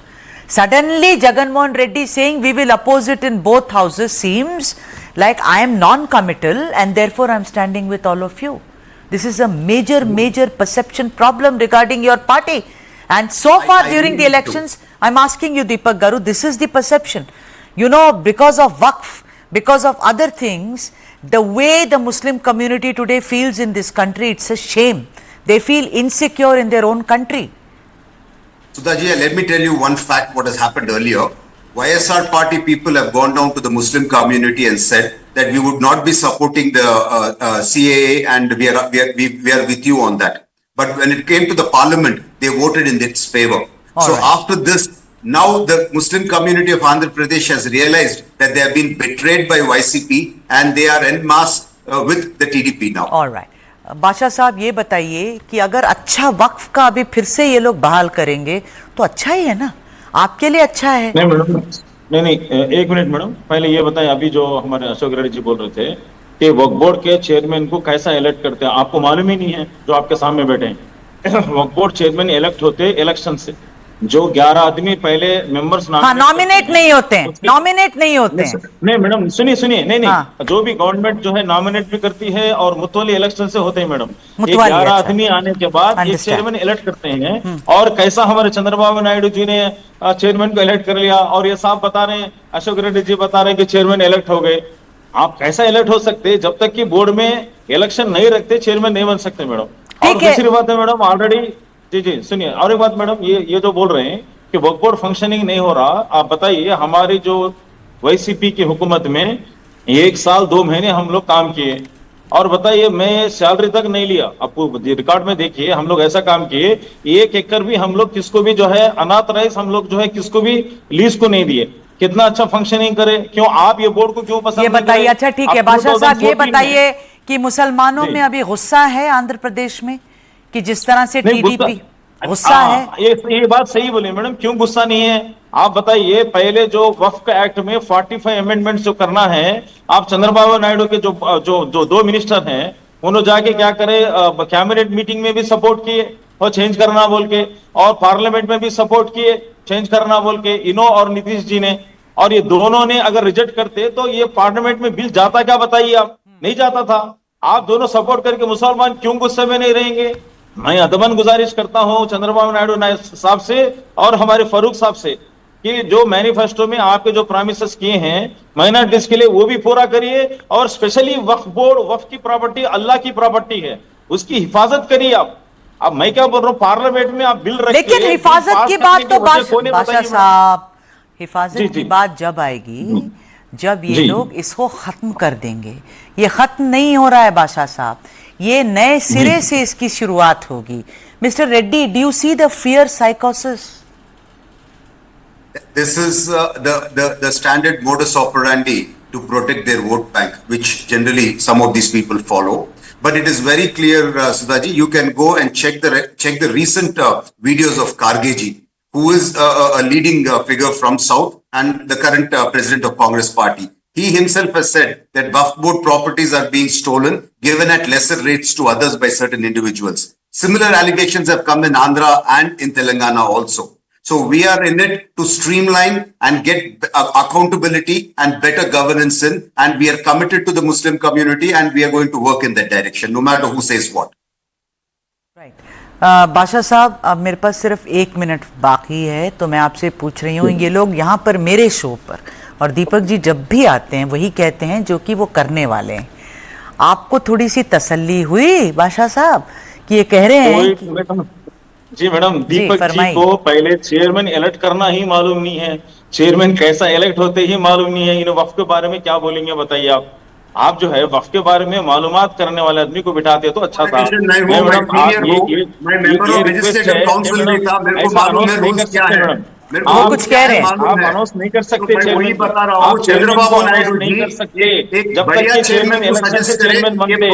Suddenly, Jagan Mohan Reddy saying we will oppose it in both houses seems like I am non-committal and therefore I am standing with all of you. This is a major perception problem regarding your party. And so far during the elections, I am asking you, Deepak Garu, this is the perception. You know, because of Waqf, because of other things, the way the Muslim community today feels in this country, it's a shame. They feel insecure in their own country. Sudhaji, let me tell you one fact what has happened earlier. YSR party people have gone down to the Muslim community and said that we would not be supporting the CAA and we are with you on that. But when it came to the parliament, they voted in its favor. After this, now the Muslim community of Andhra Pradesh has realized that they have been betrayed by YCP and they are en masse with the TDP now. All right. बादशाह साहब ये बताइए कि अगर अच्छा वक्फ का अभी फिर से ये लोग बहाल करेंगे तो अच्छा ही है ना, आपके लिए अच्छा है? नहीं मैडम, नहीं एक मिनट मैडम, पहले ये बताएं, अभी जो हमारे अशोक रेड्डी जी बोल रहे थे कि वक्फ बोर्ड के चेयरमैन को कैसा इलेक्ट करते हैं, आपको मालूम ही नहीं है जो आपके सामने बैठे हैं। वक्फ बोर्ड चेयरमैन इलेक्ट होते इलेक्शन से, जो 11 आदमी पहले मेंबर्स नॉमिनेट नहीं होते हैं, नॉमिनेट नहीं होते हैं। नहीं मैडम सुनिए, नहीं जो भी गवर्नमेंट जो है नॉमिनेट भी करती है और मुतवली इलेक्शन से होते हैं मैडम। 11 आदमी आने के बाद एक चेयरमैन इलेक्ट करते हैं। और कैसा हमारे चंद्रबाबू नायडू जी ने चेयरमैन को इलेक्ट कर लिया, और ये साहब बता रहे हैं, अशोक रेड्डी जी बता रहे हैं कि चेयरमैन इलेक्ट हो गए। आप कैसा इलेक्ट हो सकते जब तक कि बोर्ड में इलेक्शन नहीं रखते, चेयरमैन नहीं बन सकते मैडम। और दूसरी बात है मैडम, ऑलरेडी जी सुनिए, और एक बात मैडम, ये जो बोल रहे हैं कि वक्फ बोर्ड फंक्शनिंग नहीं हो रहा, आप बताइए हमारी जो YCP की हुकूमत में 1 साल 2 महीने हम लोग काम किए, और बताइए मैं सैलरी तक नहीं लिया। आपको रिकॉर्ड में देखिए, हम लोग ऐसा काम किए, 1 एकड़ भी हम लोग किसको भी जो है अनाथ राइस हम लोग जो है किसको भी लीज को नहीं दिए। कितना अच्छा फंक्शनिंग करे, क्यों आप ये बोर्ड को क्यों पसंद ये बताइए? अच्छा ठीक है बादशाह साहब, ये बताइए कि मुसलमानों में अभी गुस्सा है आंध्र प्रदेश में कि जिस तरह से TDP गुस्सा है? ये बात सही बोली मैडम, क्यों गुस्सा नहीं है? आप बताइए, पहले जो वक्फ एक्ट में 45 अमेंडमेंट्स जो करना है, आप चंद्रबाबू नायडू के जो 2 मिनिस्टर हैं, उन्होंने जाके क्या करे, कैबिनेट मीटिंग में भी सपोर्ट किए और चेंज करना बोल के, और पार्लियामेंट में भी सपोर्ट किए चेंज करना बोल के, इनो और नीतीश जी ने। और ये दोनों ने अगर रिजेक्ट करते तो ये पार्लियामेंट में बिल जाता क्या, बताइए आप? नहीं जाता था। आप दोनों सपोर्ट करके मुसलमान क्यों गुस्से में नहीं रहेंगे? मैं अदबन गुजारिश करता हूं चंद्रबाबू नायडू साहब से और हमारे फारूक साहब से कि जो मैनिफेस्टो में आपके जो प्रॉमिसेस किए हैं माइनॉरिटीज के लिए, वो भी पूरा करिए। और स्पेशली वक्फ बोर्ड, वक्फ की प्रॉपर्टी अल्लाह की प्रॉपर्टी है, उसकी हिफाजत करिए आप। अब मैं क्या बोल रहा हूँ, पार्लियामेंट में आप बिल रखिए, लेकिन हिफाजत की बात तो बादशाह साहब, हिफाजत की बात जब आएगी जब ये लोग इसको खत्म कर देंगे। ये खत्म नहीं हो रहा है बादशाह साहब, ये नए सिरे से इसकी शुरुआत होगी। Mister Reddy, do you see the fear साइकोसिस? This is the standard modus operandi to protect their vote bank, which generally some of these people follow. But it is very clear, Sudhaji, you can go and check the recent videos of Kargeji, who is a leading figure from South and the current president of Congress party. He himself has said that Waqf Board properties are being stolen, given at lesser rates to others by certain individuals. Similar allegations have come in Andhra and in Telangana also. So we are in it to streamline and get accountability and better governance in, and we are committed to the Muslim community, and we are going to work in that direction, no matter who says what. Right. बादशाह साहब, अब मेरे पास सिर्फ 1 minute बाकी है, तो मैं आपसे पूछ रही हूँ, ये लोग यहाँ पर मेरे शो पर और दीपक जी जब भी आते हैं वही कहते हैं जो कि वो करने वाले हैं। आपको थोड़ी सी तसल्ली हुई बादशाह साहब कि ये कह रहे हैं जी मैडम, दीपक जी को पहले चेयरमैन इलेक्ट करना ही मालूम नहीं है, चेयरमैन कैसा इलेक्ट होते ही मालूम नहीं है, इन वक्फ के बारे में क्या बोलेंगे बताइए आप जो है वक्फ के बारे में मालूमात करने वाले आदमी को बिठाते तो अच्छा था। वो कुछ कह रहे हैं, आप अनाउंस नहीं कर सकते, चेयरमैन आप चंद्रबाबू नायडू नहीं कर सकते जब तक कि चेयरमैन इलेक्शन से चेयरमैन बनते,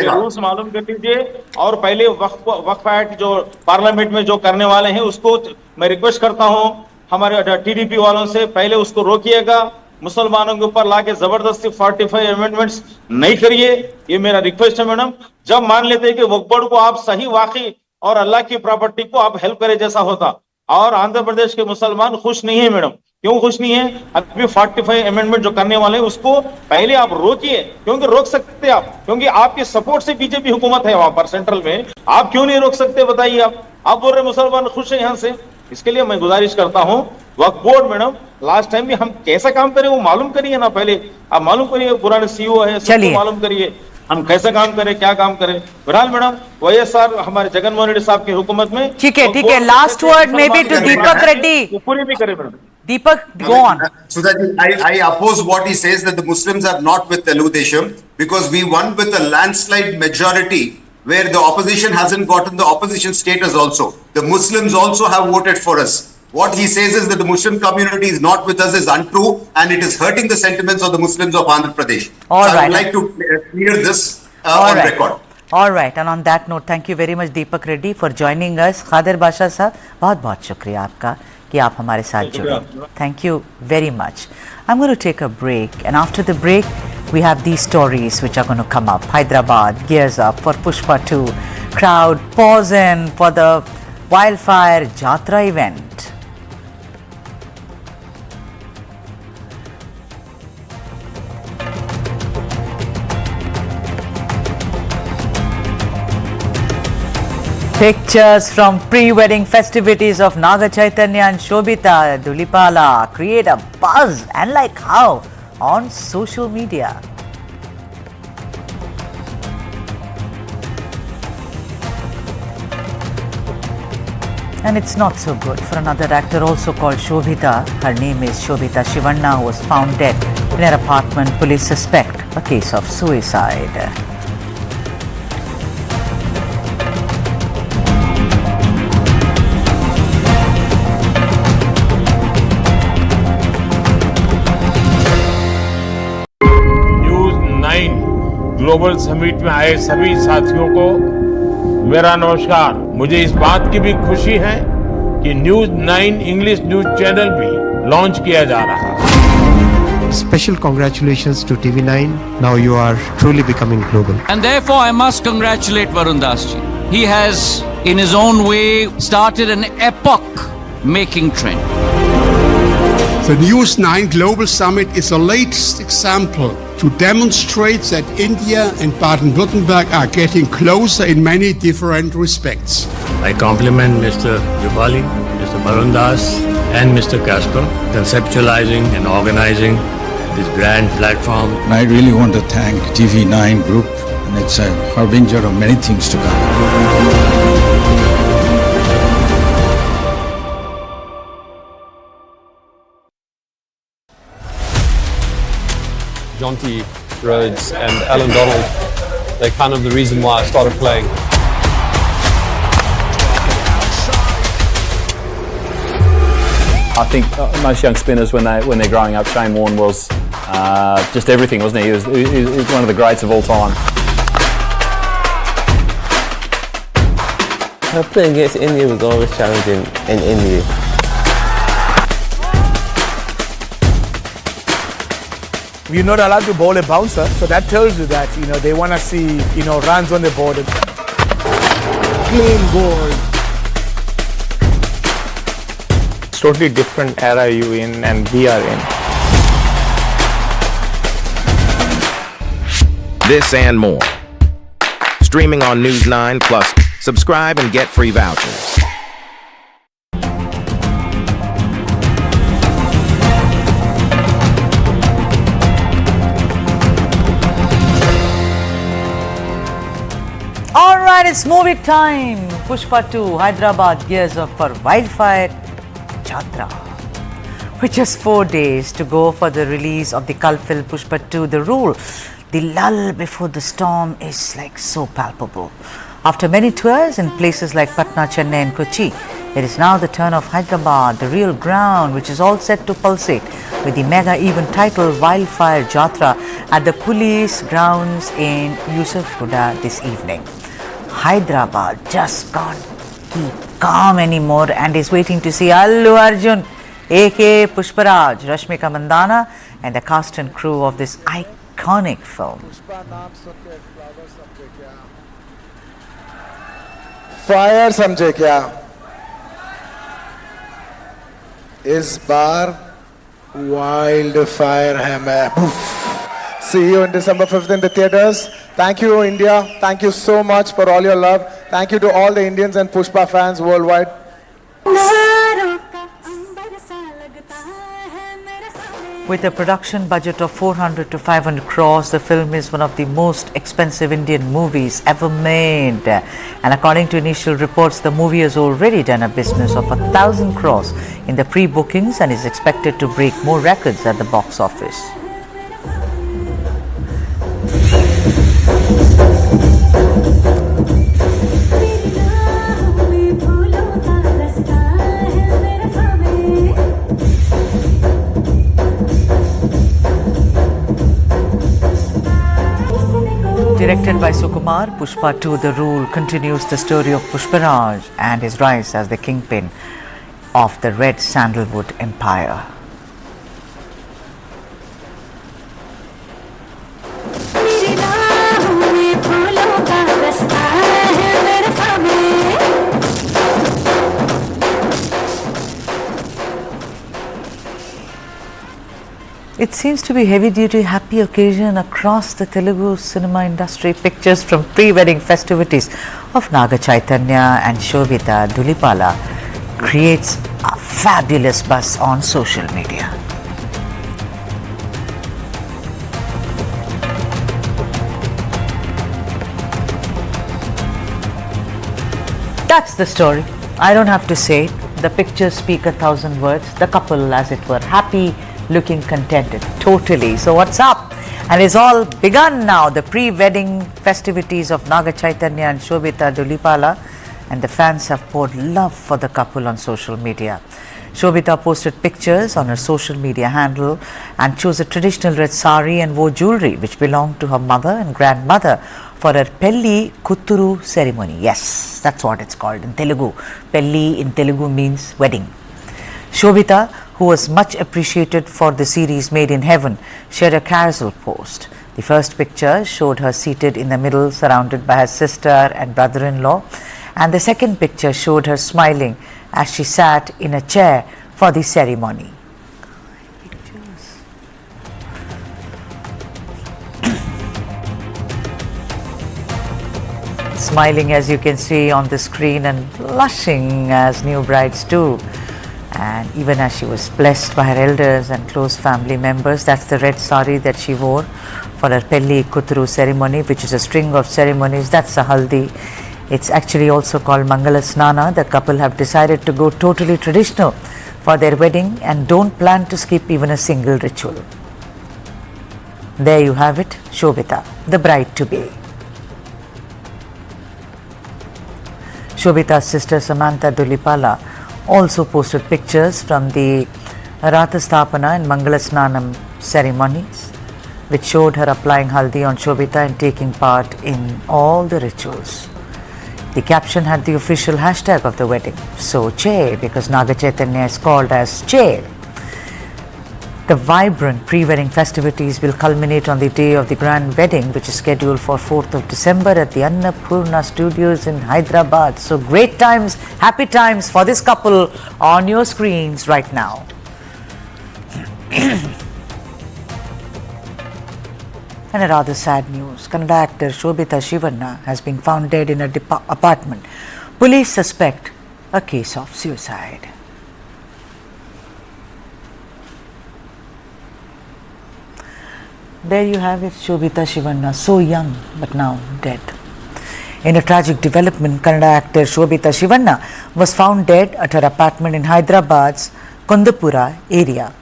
रूल्स मालूम कर लीजिए। और पहले वक्फ एक्ट जो पार्लियामेंट में जो करने वाले हैं उसको मैं रिक्वेस्ट करता हूं हमारे टीडीपी वालों से, पहले उसको रोकिएगा, मुसलमानों के ऊपर लाके जबरदस्ती 45 अमेंडमेंट्स नहीं करिए, ये मेरा रिक्वेस्ट है मैडम। जब मान लेते हैं कि वक्फ बोर्ड को आप सही वाकई और अल्लाह की प्रॉपर्टी को आप हेल्प करे जैसा होता, और आंध्र प्रदेश के मुसलमान खुश नहीं है मैडम, क्यों खुश नहीं है? अभी 45 अमेंडमेंट जो करने वाले हैं उसको पहले आप रोकिए, क्योंकि रोक सकते हैं आप, क्योंकि आपके सपोर्ट से बीजेपी हुकूमत है वहां पर सेंट्रल में, आप क्यों नहीं रोक सकते बताइए? आप बोल रहे मुसलमान खुश है यहाँ से। इसके लिए मैं गुजारिश करता हूँ वक्फ बोर्ड मैडम, लास्ट टाइम भी हम कैसा काम करें वो मालूम करिए ना, पहले आप मालूम करिए, पुराने सीईओ है सबको मालूम करिए हम कैसा काम करें, क्या काम करें। बहरहाल मैडम YSR हमारे जगनमोहन रेड्डी साहब की हुकूमत में ठीक है, last word may be to Deepak Reddy. पूरी भी करें madam. Deepak, go on. Sudhaji, I oppose what he says that the Muslims are not with Telugu because we won with a landslide majority where the opposition hasn't gotten the opposition status also. The Muslims also have voted for us. What he says is that the Muslim community is not with us is untrue, and it is hurting the sentiments of the Muslims of Andhra Pradesh. All so right. I would like to clear this on record. All right, and on that note, thank you very much Deepak Reddy for joining us. Khadir Basha साहब, बहुत बहुत शुक्रिया आपका कि आप हमारे साथ जुड़े. Thank you very much. I'm going to take a break, and after the break, we have these stories which are going to come up. Hyderabad gears up for Pushpa 2. Crowd pours in for the wildfire Jatra event. Pictures from pre-wedding festivities of Naga Chaitanya and Shobita Dulipala create a buzz, and like how? On social media. And it's not so good for another actor also called Shobita. Her name is Shobita Shivanna, who was found dead in her apartment. Police suspect a case of suicide. Global summit में आए सभी साथियों को मेरा नमस्कार। मुझे इस बात की भी खुशी है कि न्यूज़ 9 इंग्लिश न्यूज़ चैनल भी लॉन्च किया जा रहा है। Special congratulations to TV9. Now you are truly becoming global. And therefore I must congratulate Varun Das ji. He has in his own way started an epoch-making trend. The News 9 Global Summit is the latest example to demonstrate that India and Baden-Württemberg are getting closer in many different respects. I compliment Mr. Jubali, Mr. Varun Das and Mr. Casper conceptualizing and organizing this grand platform. And I really want to thank TV9 Group, and it's a harbinger of many things to come. Jonty Rhodes and Alan Donald, they're kind of the reason why I started playing. I think most young spinners, when they're growing up, Shane Warne was just everything, wasn't he? He was one of the greats of all time. Playing against India was always challenging in India. You're not allowed to bowl a bouncer, so that tells you that they want to see runs on the board. Clean ball. It's totally different era you in and we are in. This and more. Streaming on News 9 Plus. Subscribe and get free vouchers. Alright, it's movie time. Pushpa 2, Hyderabad gears up for wildfire Jatra. With just 4 days to go for the release of the cult film Pushpa 2, The Rule, the lull before the storm is like so palpable. After many tours in places like Patna, Chennai and Kochi, it is now the turn of Hyderabad, the real ground, which is all set to pulsate with the mega event titled Wildfire Jatra at the police grounds in Yusufzada this evening. Hyderabad just can't keep calm anymore and is waiting to see Allu Arjun, aka Pushparaj, Rashmika Mandana and the cast and crew of this iconic film. Fire समझे क्या? इस बार wild fire है मैं. See you on December 5th in the theaters. Thank you, India. Thank you so much for all your love. Thank you to all the Indians and Pushpa fans worldwide. With a production budget of 400 to 500 crores, the film is one of the most expensive Indian movies ever made. And according to initial reports, the movie has already done a business of 1,000 crores in the pre-bookings and is expected to break more records at the box office. Directed by Sukumar, Pushpa 2, The Rule continues the story of Pushparaj and his rise as the kingpin of the Red Sandalwood Empire. It seems to be heavy-duty happy occasion across the Telugu cinema industry. Pictures from pre-wedding festivities of Naga Chaitanya and Shobhita Dhulipala creates a fabulous buzz on social media. That's the story. I don't have to say it. The pictures speak 1,000 words. The couple, as it were, happy, looking contented, totally. So what's up? And it's all begun now, the pre-wedding festivities of Naga Chaitanya and Shobhita Dhulipala, and the fans have poured love for the couple on social media. Shobhita posted pictures on her social media handle and chose a traditional red sari and wore jewelry which belonged to her mother and grandmother for her Pelli Kutturu ceremony. Yes, that's what it's called in Telugu. Pelli in Telugu means wedding. Shobhita, who was much appreciated for the series Made in Heaven, shared a casual post. The first picture showed her seated in the middle surrounded by her sister and brother-in-law, and the second picture showed her smiling as she sat in a chair for the ceremony. Smiling, as you can see on the screen, and blushing as new brides do. And even as she was blessed by her elders and close family members. That's the red sari that she wore for her Pelli Kutturu ceremony, which is a string of ceremonies. That's a haldi. It's actually also called Mangala Snana. The couple have decided to go totally traditional for their wedding and don't plan to skip even a single ritual. There you have it, Shobhita, the bride-to-be. Shobhita's sister Samantha Dhulipala also posted pictures from the Rathastapana and Mangalasnanam ceremonies, which showed her applying haldi on Shobhita and taking part in all the rituals. The caption had the official hashtag of the wedding, So Che, because Naga Chaitanya is called as Che. The vibrant pre-wedding festivities will culminate on the day of the grand wedding, which is scheduled for 4th of December at the Annapurna Studios in Hyderabad. So great times, happy times for this couple on your screens right now. And a rather sad news, Kannada actor Shobhita Shivanna has been found dead in an apartment. Police suspect a case of suicide. There you have it, Shobhita Shivanna, so young but now dead. In a tragic development, Kannada actor Shobhita Shivanna was found dead at her apartment in Hyderabad's Kondapura area.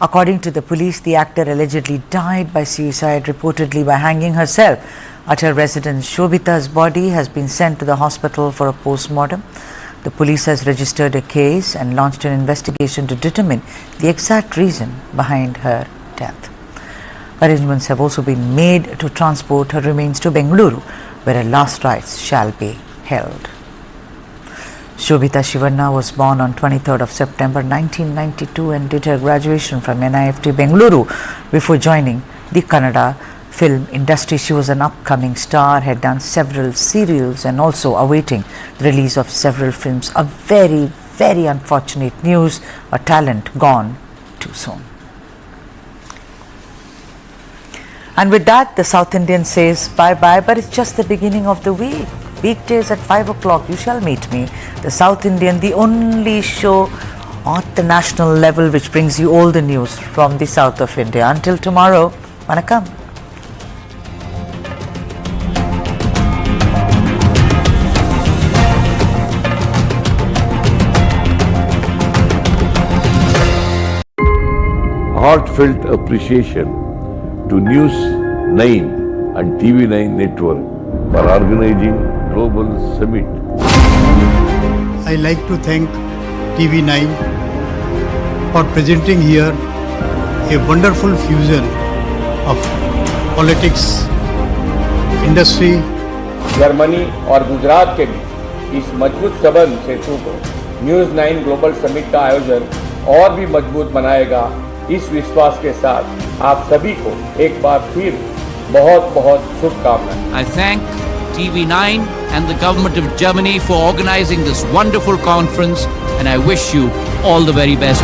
According to the police, the actor allegedly died by suicide, reportedly by hanging herself at her residence. Shobhita's body has been sent to the hospital for a post-mortem. The police has registered a case and launched an investigation to determine the exact reason behind her death. Arrangements have also been made to transport her remains to Bengaluru, where her last rites shall be held. Shobhita Shivanna was born on 23rd of September 1992 and did her graduation from NIFT Bengaluru before joining the Kannada film industry. She was an upcoming star, had done several serials and also awaiting the release of several films. A very, very unfortunate news, a talent gone too soon. And with that, the South Indian says bye-bye, but it's just the beginning of the week. Weekdays at 5 o'clock, you shall meet me, the South Indian, the only show at the national level which brings you all the news from the south of India. Until tomorrow, Vanakkam. Heartfelt appreciation to News 9 and TV9 Network for organizing Global Summit. I like to thank TV9 for presenting here a wonderful fusion of politics, industry, Germany और गुजरात के बीच इस मजबूत संबंध सेतु को news 9 global summit का आयोजन और भी मजबूत बनाएगा। इस विश्वास के साथ आप सभी को एक बार फिर बहुत बहुत शुभकामनाएं। I thank TV9 and the government of Germany for organizing this wonderful conference, and I wish you all the very best.